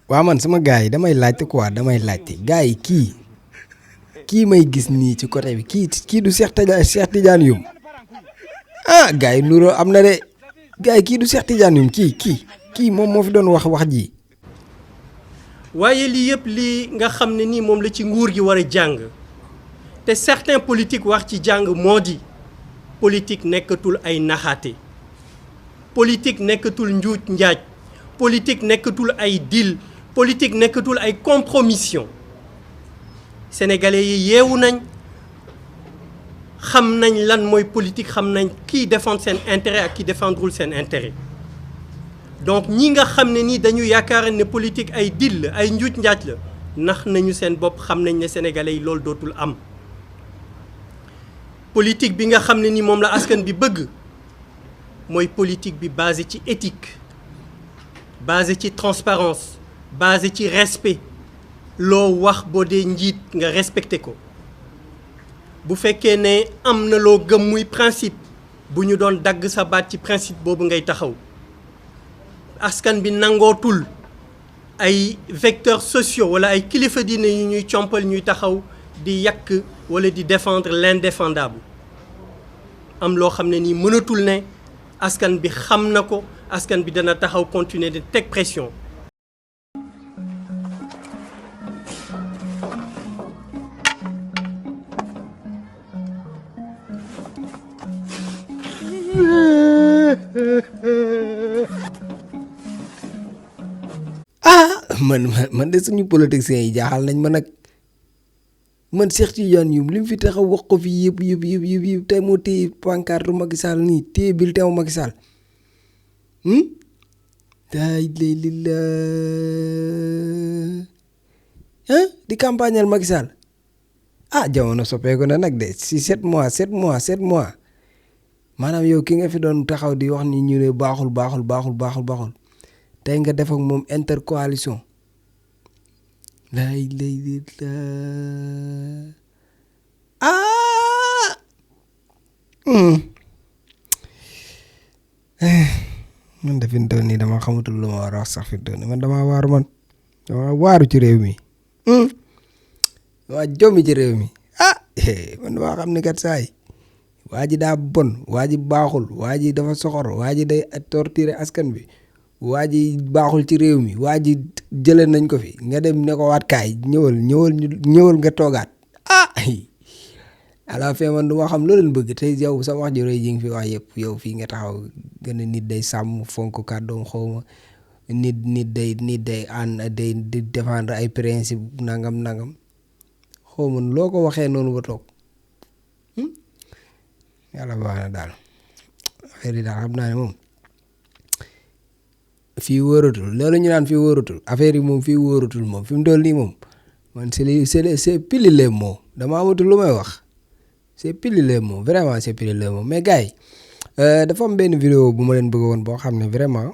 waa man sama gars yi damay laajte quoi damay laajte gars yi kii may gis nii ci côté bi kii du Cheikh Tidiane Youm ah gars yi nuroo am na de gars yi kii du Cheikh Tidiane Youm kii moom moo fi doon wax ji. waaye lii yëpp lii nga xam ne nii moom la ci nguur gi war a jàng te certains politiques wax ci jàng moo di politique nekkatul ay naxaate politique nekkatul njuuj njaaj politique nekkatul ay deal politique nekkatul ay compromission sénégalais yi yeewu nañ xam nañ lan mooy politique xam nañ kii défendre seen intérêt ak kii défendrul seen intérêt donc ñi nga xam ne nii dañu yaakaar ne politique ay deal la ay njuuj njaaj la nax nañu seen bopp xam nañ ne sénégalais yi loolu dootul am politique bi nga xam ne ni moom la askan bi bëgg mooy politique bi basé ci éthique basé ci transparence basé ci respect loo wax boo dee njiit nga respecté ko bu fekkee ne am na loo gëm muy principe bu ñu doon dagg sa baat ci principe boobu ngay taxaw askan bi nangootul ay vecteurs sociaux wala ay kilifa diine yu ñuy compal ñuy taxaw di yàq wala di défendre l'indéfendable am loo xam ne nii mënatul ne askan bi xam na ko askan bi dana taxaw continuer de teg pression. man de suñu politiciens yi jaaxal nañ ma nag man Cheikh Tidiane Youm li mu fi taxaw wax ko fi yëpp tey moo téye pancarte Macky Sall nii téye bulletin Macky Sall daay lay lilla di campagnal Macky Sall jamono soppeeku na nag de si 7 mois maanaam yow ki nga fi doon taxaw di wax ni ñu ne baaxul tey nga def ak moom intercoalition laay lay lilla man de fi mu toll nii dama xamatul lu ma war a wax sax fi mu toll nii man dama waaru ci réew mi dama jommi ci réew mi man dama xam ni kat saay waa ji daa bon waa ji baaxul waa ji dafa soxor waa ji day torturer askan bi waa ji baaxul ci réew mi waa ji jëlee nañ ko fi nga dem ne ko waat kaay ñëwal nga toogaat à la fin man du ma xam loo leen bëgg te yow sa wax ji rëy ji nga fi wax yëpp yow fii nga taxaw gën a nit day sàmm fonk kàddoom xawma nit day ànd day di défendre ay principe nangam xawma loo ko waxee noonu ba toog yàlla baax na daal affaire yi daal xam naa ne moom fii wóoratul loolu ñu naan fii wóoratul affaire yi moom fii wóoratul moom fi mu toll nii moom man c'est pile les mots dama amatul lu may wax c'est pile les mots vraiment c'est pile les mots mais gars yi dafa am benn vidéo bu ma leen bëgg woon boo xam ne vraiment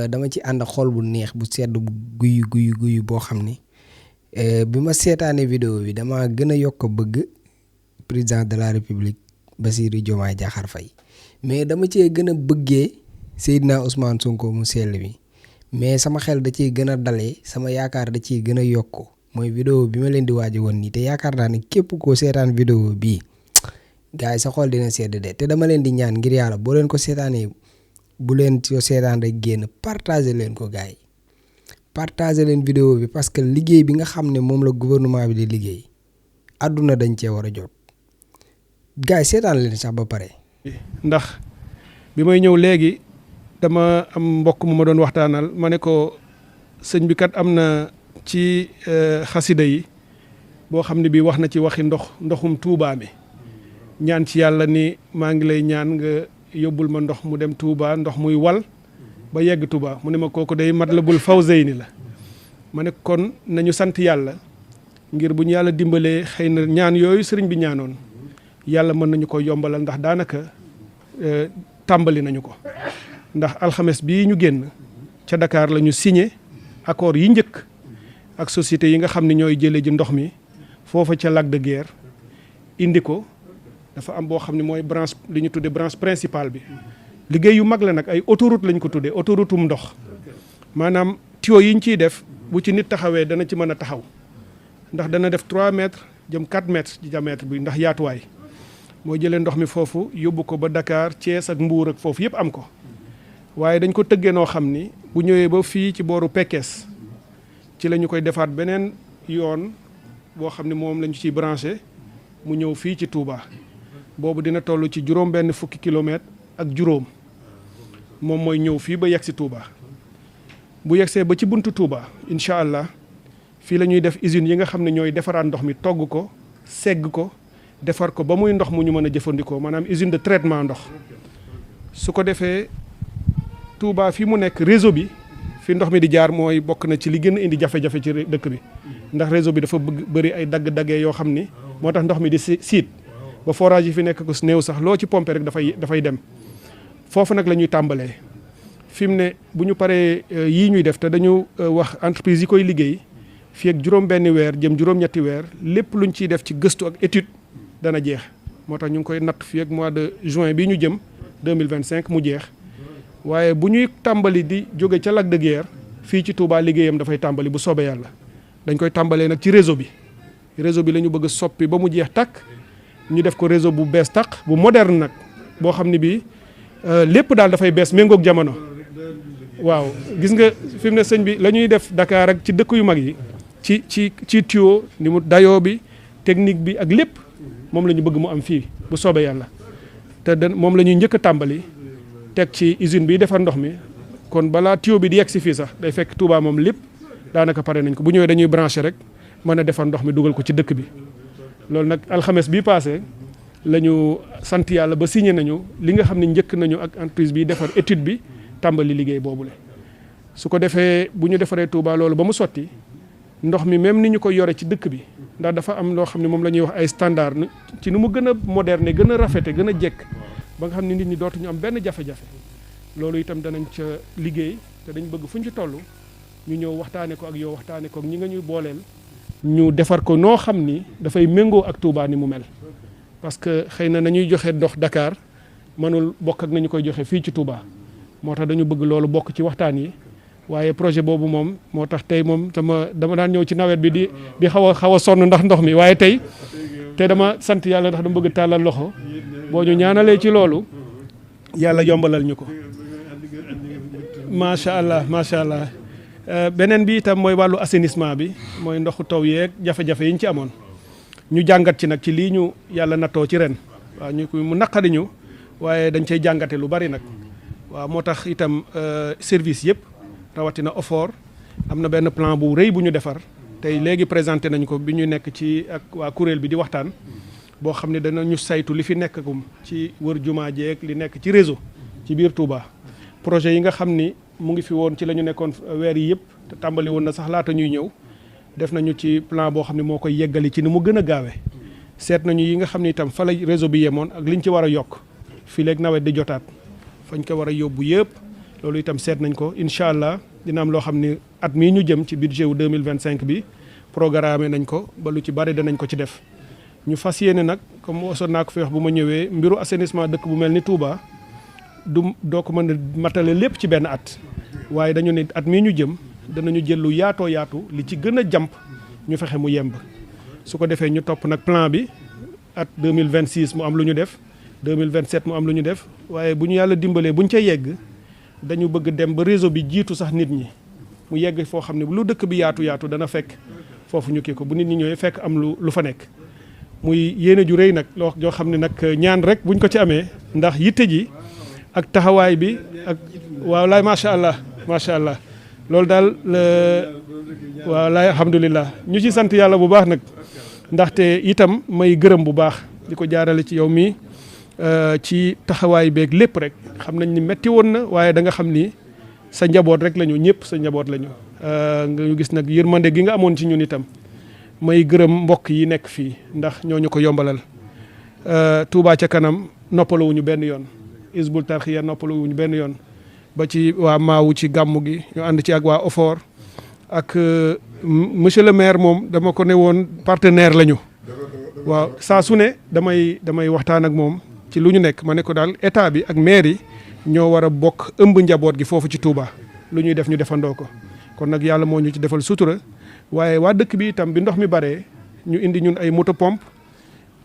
dama ci ànd xol bu neex bu sedd bu guyu boo xam ni bi ma seetaanee vidéo bi dama gën a yokk bëgg président de la république Bassirou Diomaye Diakhar Faye mais dama cee gën a bëggee Seydina Ousmane Sonko mu sell bi mais sama xel da ciy gën a dalee sama yaakaar da ciy gën a yokku mooy vidéo bi ma leen di waaj woon nii te yaakaar naa ne képp koo seetaan vidéo bii gars yi sa xol dina sedd de te dama leen di ñaan ngir yàlla boo leen ko seetaanee bu leen ko seetaan rek génn partager leen ko gars yi partager leen vidéo bi parce que liggéey bi nga xam ne moom la gouvernement bi di liggéey àdduna dañ cee war a jot gars yi seetaan leen sax ba pare. ndax bi may ñëw léegi dama am mbokk mu ma doon waxtaanal ma ne ko sëñ bi kat am na ci xasida yi boo xam ne bii wax na ci waxi ndoxum Touba mi ñaan ci yàlla ni maa ngi lay ñaan nga yóbbul ma ndox mu dem Touba ndox muy wal ba yegg Touba mu ne ma kooku day Matlabul Fawzayni la ma ne kon nañu sant yàlla ngir bu ñu yàlla dimbalee xëy na ñaan yooyu sëriñ bi ñaanoon yàlla mën nañu ko yombalal ndax daanaka tàmbali nañu ko ndax alxames bii ñu génn ca Dakar la ñu signé accord yi njëkk ak société yi nga xam ne ñooy jëlee ji ndox mi foofa ca Lac de Guiers indi ko dafa am boo xam ne mooy branche li ñu tuddee branche principale bi liggéey yu mag la nag ay autoroute lañ ko tuddee autoroute ndox maanaam tuyau yi ñu ciy def bu ci nit taxawee dana ci mën a taxaw ndax dana def 3 mètres jëm 4 mètres ci diamètre bi ndax yaatuwaay moo jëlee ndox mi foofu yóbbu ko ba Dakar Thiès ak Mbour ak foofu yëpp am ko waaye dañ ko tëggee noo xam ni bu ñëwee ba fii ci booru Pekes ci la ñu koy defaat beneen yoon boo xam ne moom la ñu ciy branché mu ñëw fii ci Touba boobu dina toll ci juróom benn fukki kilomètres ak juróom moom mooy ñëw fii ba yegg si Touba bu yegsee ba ci buntu Touba incha allah fii la ñuy def usines yi nga xam ne ñooy defaraat ndox mi togg ko segg ko defar ko ba muy ndox mu ñu mën a jëfandikoo maanaam usine de traitement ndox su ko defee Touba fi mu nekk réseau bi fi ndox mi di jaar mooy bokk na ci li gën a indi jafe-jafe ci dëkk bi ndax réseau bi dafa bëri ay dagg-daggee yoo xam ni moo tax ndox mi di siit ba forage yi fi nekk ko néew sax loo ci pompe rek dafay dem foofu nag la ñuy tàmbalee fi mu ne bu ñu paree yii ñuy def te dañu wax entreprise yi koy liggéey fii ak juróom-benni weer jëm juróom-ñetti weer lépp luñ ciy def ci gëstu ak étude dana jeex moo tax ñu ngi koy natt fii ak mois de juin bii ñu jëm 2025 mu jeex waaye bu ñuy tàmbali di jóge ca Lac de Guiers fii ci Touba liggéeyam dafay tàmbali bu soobee yàlla dañ koy tàmbalee nag ci réseau bi la ñu bëgg a soppi ba mu jeex takk ñu def ko réseau bu bees tàq bu moderne nag boo xam ne bii lépp daal dafay bees méngoog jamono waaw gis nga fi mu ne sëñ bi la ñuy def Dakar ak ci dëkk yu mag yi ci tuyau ni mu dayoo bi technique bi ak lépp moom la ñu bëgg mu am fii bu soobee yàlla te moom la ñuy njëkk a tàmbali teg ci usine bi defar ndox mi kon balaa tuyau bi di yegg si fii sax day fekk Touba moom lépp daanaka pare nañ ko bu ñëwee dañuy branché rek mën a defar ndox mi dugal ko ci dëkk bi loolu nag alxames bii passé la ñu sant yàlla ba signé nañu li nga xam ne njëkk nañu ak entreprise bi defar étude bi tàmbali liggéey boobule su ko defee bu ñu defaree Touba loolu ba mu sotti ndox mi même ni ñu ko yore ci dëkk bi ndax dafa am loo xam ne moom la ñuy wax ay standard ci nu mu gën a moderne gën a rafete gën a jekk ba nga xam ne nit ñi dootuñu am benn jafe-jafe loolu itam danañ ca liggéey te dañ bëgg fu ñu ci toll ñu ñëw waxtaane ko ak yow waxtaane ko ak ñi nga ñuy booleel ñu defar ko noo xam ni dafay méngoo ak Touba ni mu mel parce que xëy na nañuy joxe ndox Dakar mënul bokk ak nañu koy joxe fii ci Touba moo tax dañu bëgg loolu bokk ci waxtaan yi waaye projet boobu moom moo tax tey moom dama daan ñëw ci nawet bi di xaw a sonn ndax ndox mi waaye tey dama sant yàlla ndax dama bëgg tàllal loxo boo ñu ñaanalee ci loolu yàlla yombalal ñu ko macha allah macha allah beneen bi itam mooy wàllu assainissement bi mooy ndoxu taw yeeg jafe-jafe yi ñu ci amoon ñu jàngat ci nag ci lii ñu yàlla nattoo ci ren waaw mu naqari ñu waaye dañ cay jàngate lu bari nag waaw moo tax itam service yëpp rawatina OFOR am na benn plan bu rëy bu ñu defar tey léegi présenté nañ ko bi ñu nekk ci ak waa kuréel bi di waxtaan boo xam ne danañu saytu li fi nekkagum ci wër jumaa jeeg li nekk ci réseau ci biir Touba projet yi nga xam ni mu ngi fi woon ci la ñu nekkoon weer yi yëpp te tàmbali woon na sax laata ñuy ñëw def nañu ci plan boo xam ne moo koy yeggali ci ni mu gën a gaawee seet nañu yi nga xam ne itam fa la réseau bi yemoon ak liñ ci war a yokk fii léegi nawet di jotaat fañ ko war a yóbbu yëpp loolu itam seet nañ ko incha allah dina am loo xam ne at mii ñu jëm ci budget wu 2025 bi programmé nañ ko ba lu ci bari danañ ko ci def ñu fas yéene nag comme wasoon naa ko fi wax bu ma ñëwee mbiru assainissement dëkk bu mel ni Touba doo ko mën a matale lépp ci benn at waaye dañu ne at mii ñu jëm danañu jël lu yaatoo yaatu li ci gën a jàmp ñu fexe mu yemb su ko defee ñu topp nag plan bi at 2026 mu am lu ñu def 2027 mu am lu ñu def waaye bu ñu yàlla dimbalee bu ñu ca yegg dañu bëgg dem ba réseau bi jiitu sax nit ñi mu yegg foo xam ne lu dëkk bi yaatu yaatu dana fekk foofu ñu kii ko bu nit ñi ñëwee fekk am lu fa nekk muy yéene ju rëy nag loo joo xam ne nag ñaan rek buñ ko ci amee ndax yitte ji ak taxawaay bi ak waaw laay macha allah loolu daal waaw laay alhamdulilah ñu ci sant yàlla bu baax nag ndaxte itam may gërëm bu baax di ko jaarale ci yow mii ci taxawaay beeg lépp rek xam nañ ni metti woon na waaye da nga xam ni sa njaboot rek lañu ñëpp sa njaboot lañu nga gis nag yërmande gi nga amoon ci ñun itam may gërëm mbokk yi nekk fii ndax ñoo ñu ko yombalal Touba ca kanam noppaluwuñu benn yoon Hizbut Tarqiyyah noppaluwuñu benn yoon ba ci waa Maawu ci gàmmu gi ñu ànd ci ak waa OFOR ak monsieur le maire moom dama ko ne woon partenaire lañu waaw saa su ne damay waxtaan ak moom ci lu ñu nekk ma ne ko daal état bi ak maire yi ñoo war a bokk ëmb njaboot gi foofu ci Touba lu ñuy def ñu defandoo ko kon nag yàlla moo ñu ci defal sutura waaye waa dëkk bi itam bi ndox mi baree ñu indi ñun ay moto pompe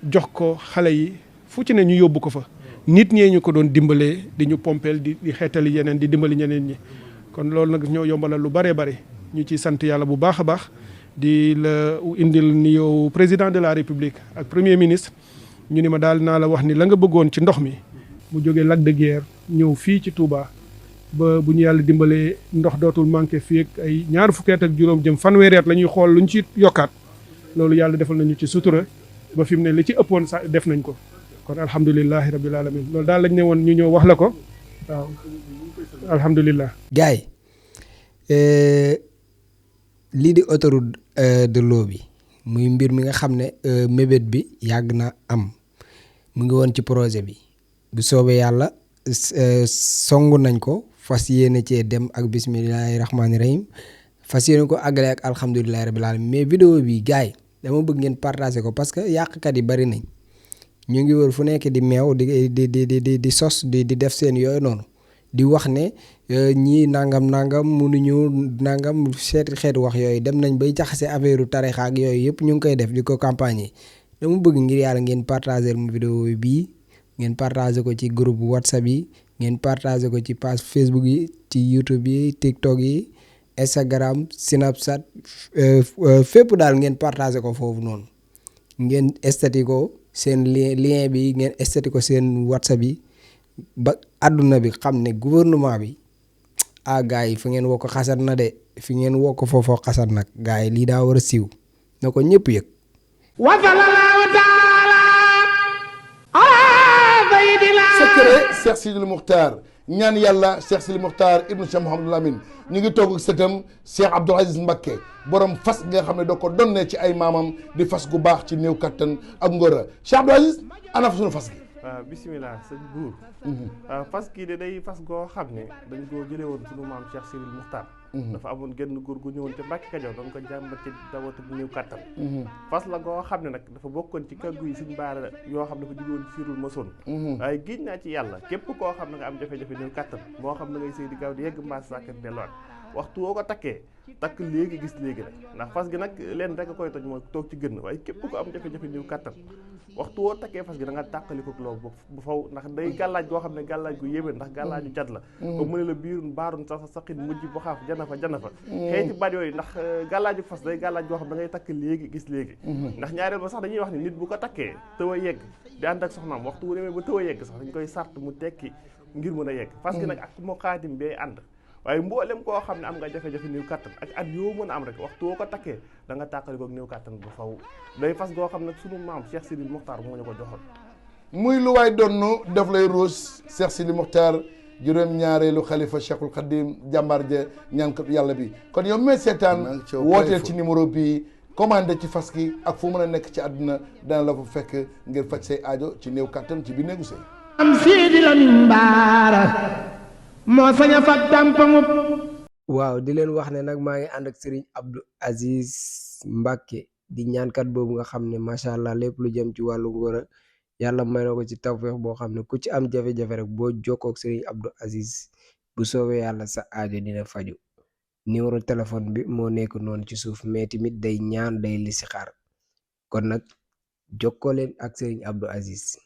jox ko xale yi fu ci ne ñu yóbbu ko fa nit ñee ñu ko doon dimbalee di ñu pompeel di xeetali yeneen di dimbali ñeneen ñi kon loolu nag ñoo yombalal lu baree bare ñu ci sant yàlla bu baax a baax di la indil ni yow président de la république ak premier ministre ñu ni ma daal naa la wax ni la nga bëggoon ci ndox mi mu jógee Lac de Guiers ñëw fii ci Touba ba bu ñu yàlla dimbalee ndox dootul manqué fii ak ay ñaar fukki at ak juróom jëm fanweeri at la ñuy xool lu ñu ci yokkaat loolu yàlla defal nañu ci sutura ba fi mu ne li ci ëppoon sax def nañ ko kon alhamdulilahi rabbil alamin loolu daal lañ ne woon ñu ñëw wax la ko waaw alhamdulilah. gars yi lii di autoroute de l'eau bi muy mbir mi nga xam ne mébét bi yàgg na am mu ngi woon ci projet bi bu soobee yàlla songu nañ ko fas yéene cee dem ak bismillahi rahmaani rahim fas yéene ko àggale ak alhamdulilahi rabbil alamin mais vidéo bi gars yi dama bëgg ngeen partager ko parce que yàqkat yi bari nañ ñu ngi wër fu nekk di meew di sos di def seen yooyu noonu di wax ne ñii nangam mënuñu nangam xeetu wax yooyu dem nañ bay jaxase affaire tarixa ak yooyu yëpp ñu ngi koy def di ko campagne dama bëgg ngir yàlla ngeen partager mu vidéo bii ngeen partager ko ci groupe WhatsApp yi ngeen partager ko ci page Facebook yi ci YouTube yi TikTok yi Instagram Snapchat fépp daal ngeen partager ko foofu noonu ngeen estati ko seen lien bi ngeen estati ko seen WhatsApp yi ba àdduna bi xam ne gouvernement bi gars yi fi ngeen woo ko xasat na de fi ngeen woo ko foofoo xasat nag gars yi lii daa war a siiw na ko ñëpp yëg. wa sallallahu taala ala sayyidina secret Cheikh Sidil Muxtaar ñaan yàlla Cheikh Sidil Muxtaar ibnu Cheikh Mouhamadul Amin ñu ngi toog ak sëtam Cheikh Abdoul Aziz Mbacké borom fas nga xam ne doo ko donnee ci ay maamam di fas gu baax ci néew kattan ak ngóora Cheikh Abdoul Aziz ana fa sunu fas gi. waaw bisimilah sëñ buur fas kii de day fas goo xam ne dañ koo jëlee woon sunu maam Cheikh Sidil Muxtaar dafa amoon genn góor gu ñëwoon ca Mbàkke Kajoor doon ko jàmbat ci dawatu bu néew kàttan fas la goo xam ne nag dafa bokkoon ci kàggu yi suñ baara yoo xam ne dafa jóge woon ci Sirul Masoon waaye giñ naa ci yàlla képp koo xam ne nga am jafe-jafe néew kàttan moo xam ne ngay sëy di gaaw di yegg mbaas sàkkat delluwaat waxtu woo ko takkee takk léegi gis léegi rek ndax fas gi nag leen rek a koy toj mooy toog ci gën waaye képp ko am jafe-jafe néew kàttan waxtu woo takkee fas gi da nga tàqali ko loolu bu faw ndax day gàllaaj goo xam ne gàllaaj gu yéeme ndax gàllaaju jat la ba mu ne la biirun baarun sa saqin mujj bu xaaf jana fa xëy ci baat yooyu ndax gàllaaju fas day gàllaaj goo xam da ngay takk léegi gis léegi ndax ñaareel ba sax dañuy wax ni nit bu ko takkee tëw a yegg di ànd ak soxnaam waxtu wu demee ba tëw a yegg sax dañ koy sart mu tekki ngir mën a yegg fas gi nag ak moo xaatim bee ànd waaye mboolem koo xam ne am nga jafe-jafe néew kàttan ak at yoo mën a am rek waxtu woo ko takkee da nga tàqali ko néew kàttan bu faw day fas goo xam ne sunu maam Cheikh Sidil Muxtaar moo ñu ko joxoon muy lu waay donnu def lay ruus Cheikh Sidil Muxtaar juróom-ñaareelu xalifa Cheikhul Khadim jàmbaar ja ñaankat yàlla bi kon yow mee seetaan wooteel ci numéro bii commandé ci fas gi ak fu mën a nekk ci àdduna dana la fa fekk ngir faj say aajo ci néew kàttan ci bi néegu sëy am Sidi Lamin Baara moo sañ a fat tàmpamu. waaw di leen wax ne nag maa ngi ànd ak Serigne Abdou Aziz Mbacké di ñaankat boobu nga xam ne macha allah lépp lu jëm ci wàllu ngóora yàlla may na ko ci tawfeex boo xam ne ku ci am jafe-jafe rek boo jokkoo ak Serigne Abdou Aziz bu soobee yàlla sa aajo dina faju numéro téléphone bi moo nekk noonu ci suuf mais tamit day ñaan day listixaar kon nag jokkoo leen ak Serigne Abdou Aziz.